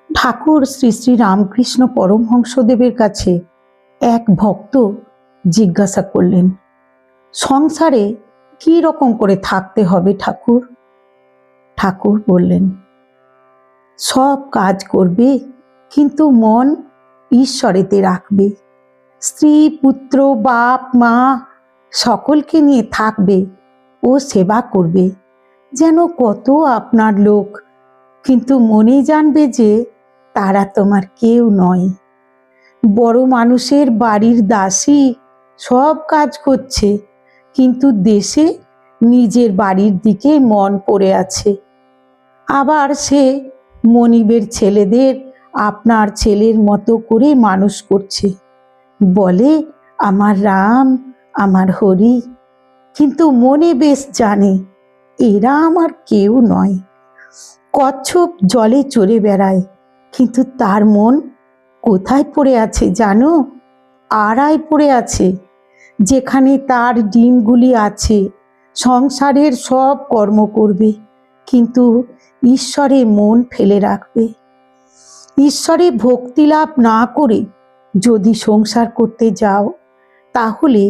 ঠাকুর শ্রী শ্রী রামকৃষ্ণ পরমহংসদেবের কাছে এক ভক্ত জিজ্ঞাসা করলেন, সংসারে কি রকম করে থাকতে হবে ঠাকুর? ঠাকুর বললেন, সব কাজ করবে কিন্তু মন ঈশ্বরেতে রাখবে। স্ত্রী পুত্র বাপ মা সকলকে নিয়ে থাকবে ও সেবা করবে যেন কত আপনার লোক, কিন্তু মনে জানবে যে তারা তোমার কেউ নয়। বড় মানুষের বাড়ির দাসী সব কাজ করছে, কিন্তু দেশে নিজের বাড়ির দিকে মন পড়ে আছে। আবার সে মনিবের ছেলেদের আপনার ছেলের মতো করে মানুষ করছে, বলে আমার রাম আমার হরি, কিন্তু মনে বেশ জানে এরা আমার কেউ নয়। কচ্ছপ জলে চড়ে বেড়ায়, কিন্তু তার মন কোথায় পড়ে আছে জানো? আড়ায় পড়ে আছে, যেখানে তার ডিমগুলি আছে। সংসারের সব কর্ম করবে, কিন্তু ঈশ্বরে মন ফেলে রাখবে। ঈশ্বরে ভক্তি লাভ না করে যদি সংসার করতে যাও, তাহলে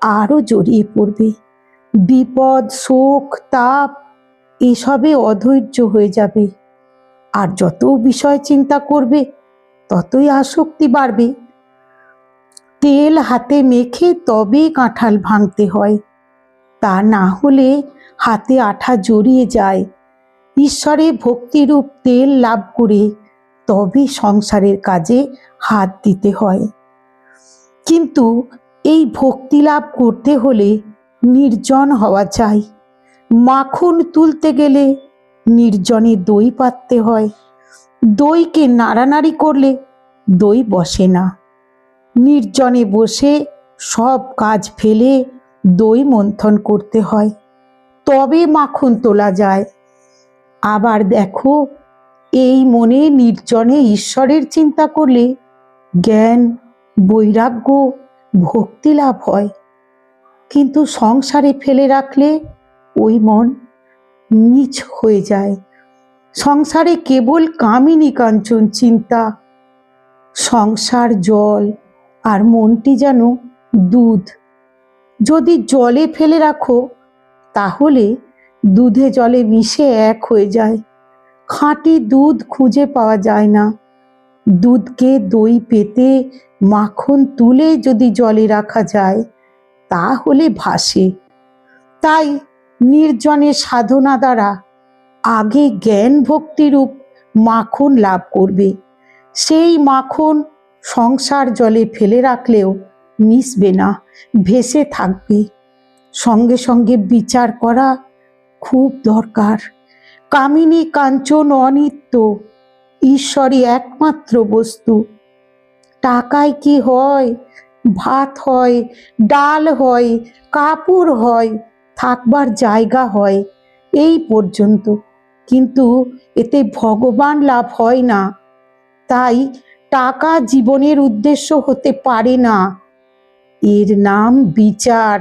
আরো জড়িয়ে পড়বে। বিপদ শোক তাপ এসবে অধৈর্য হয়ে যাবে, আর যত বিষয় চিন্তা করবে ততই আসক্তি বাড়বে। তেল হাতে মেখে তবে কাঁঠাল ভাঙতে হয়, তা না হলে হাতে আঠা জড়িয়ে যায়। ঈশ্বরে ভক্তিরূপ তেল লাভ করে তবে সংসারের কাজে হাত দিতে হয়। কিন্তু এই ভক্তি লাভ করতে হলে নির্জন হওয়া চাই। মাখন তুলতে গেলে নির্জনে দই পাততে হয়। দইকে নাড়ানাড়ি করলে দই বসে না। নির্জনে বসে সব কাজ ফেলে দই মন্থন করতে হয়, তবে মাখন তোলা যায়। আবার দেখো, এই মনে নির্জনে ঈশ্বরের চিন্তা করলে জ্ঞান বৈরাগ্য ভক্তি লাভ হয়। কিন্তু সংসারে ফেলে রাখলে ওই মন নীচ হয়ে যায়। সংসারে কেবল কামিনী কাঞ্চন চিন্তা। সংসার জল আর মনটি যেন দুধ। যদি জলে ফেলে রাখো, তাহলে দুধে জলে মিশে এক হয়ে যায়। খাঁটি দুধ খুঁজে পাওয়া যায় না। দুধকে দই পেতে মাখন তুলে যদি জলে রাখা যায়, তাহলে ভাসে। তাই নির্জনে সাধনা দ্বারা আগে জ্ঞান ভক্তিরূপ মাখন লাভ করবে। সেই মাখন সংসার জলে ফেলে রাখলেও মিশবে না, ভেসে থাকবে। সঙ্গে সঙ্গে বিচার করা খুব দরকার। কামিনী কাঞ্চন অনিত্য, ঈশ্বরই একমাত্র বস্তু। টাকায় কি হয়? ভাত হয়, ডাল হয়, কাপড় হয়, থাকবার জায়গা হয়, এই পর্যন্ত। কিন্তু এতে ভগবান লাভ হয় না। তাই টাকা জীবনের উদ্দেশ্য হতে পারে না। এর নাম বিচার,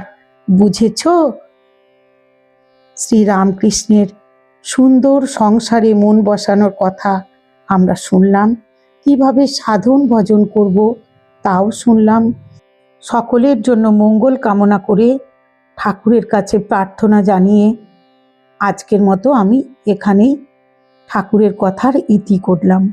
বুঝেছ? শ্রী রামকৃষ্ণের সুন্দর সংসারে মন বসানোর কথা আমরা শুনলাম, কিভাবে সাধন ভজন করব তাও শুনলাম। সকলের জন্য মঙ্গল কামনা করে ঠাকুরের কাছে প্রার্থনা জানিয়ে আজকের মতো আমি এখানেই ঠাকুরের কথার ইতি করলাম।